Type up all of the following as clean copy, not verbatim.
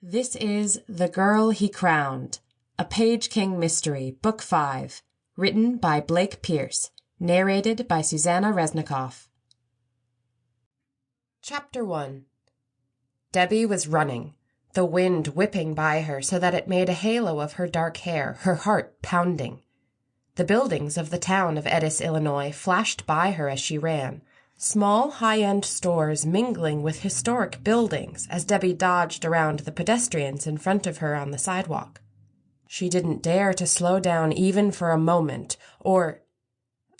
This is The Girl He Crowned, a Paige King mystery, Book 5, written by Blake Pierce, narrated by Susannah Resnikoff. Chapter 1. Debbie was running, the wind whipping by her so that it made a halo of her dark hair, her heart pounding. The buildings of the town of Edis, Illinois, flashed by her as she ran, small high-end stores mingling with historic buildings as Debbie dodged around the pedestrians in front of her on the sidewalk. She didn't dare to slow down even for a moment, or...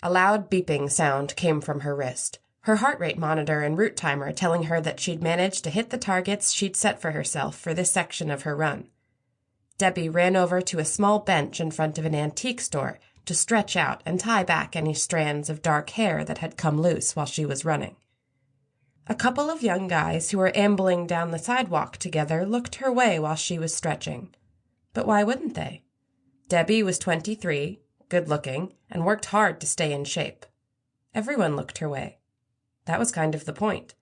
A loud beeping sound came from her wrist, her heart rate monitor and route timer telling her that she'd managed to hit the targets she'd set for herself for this section of her run. Debbie ran over to a small bench in front of an antique store to stretch out and tie back any strands of dark hair that had come loose while she was running. A couple of young guys who were ambling down the sidewalk together looked her way while she was stretching. But why wouldn't they? Debbie was 23, good-looking, and worked hard to stay in shape. Everyone looked her way. That was kind of the point.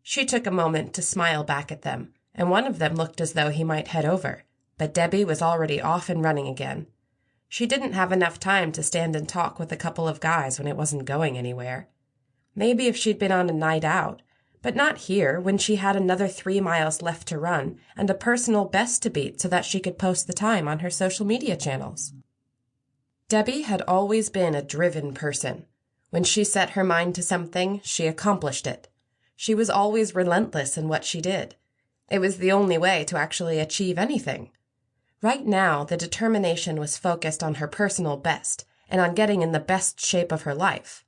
She took a moment to smile back at them, and one of them looked as though he might head over, but Debbie was already off and running again. She didn't have enough time to stand and talk with a couple of guys when it wasn't going anywhere. Maybe if she'd been on a night out, but not here when she had another 3 miles left to run and a personal best to beat so that she could post the time on her social media channels. Debbie had always been a driven person. When she set her mind to something, she accomplished it. She was always relentless in what she did. It was the only way to actually achieve anything. Right now, the determination was focused on her personal best and on getting in the best shape of her life.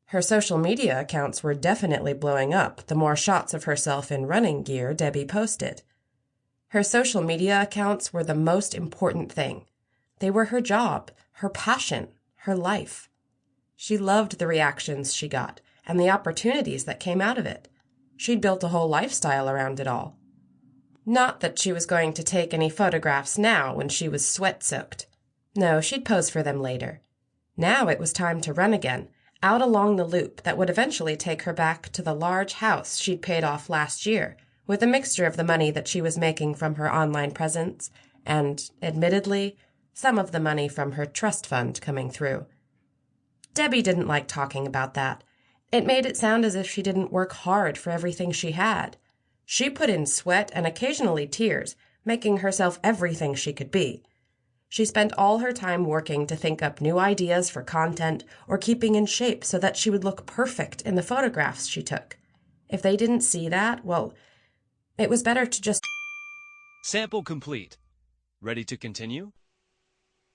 Her social media accounts were definitely blowing up the more shots of herself in running gear Debbie posted. Her social media accounts were the most important thing. They were her job, her passion, her life. She loved the reactions she got and the opportunities that came out of it. She'd built a whole lifestyle around it all. Not that she was going to take any photographs now when she was sweat-soaked. No, she'd pose for them later. Now it was time to run again, out along the loop that would eventually take her back to the large house she'd paid off last year, with a mixture of the money that she was making from her online presence and, admittedly, some of the money from her trust fund coming through. Debbie didn't like talking about that. It made it sound as if she didn't work hard for everything she had. She put in sweat and occasionally tears, making herself everything she could be. She spent all her time working to think up new ideas for content or keeping in shape so that she would look perfect in the photographs she took. If they didn't see that, well, it was better to just... Sample complete. Ready to continue?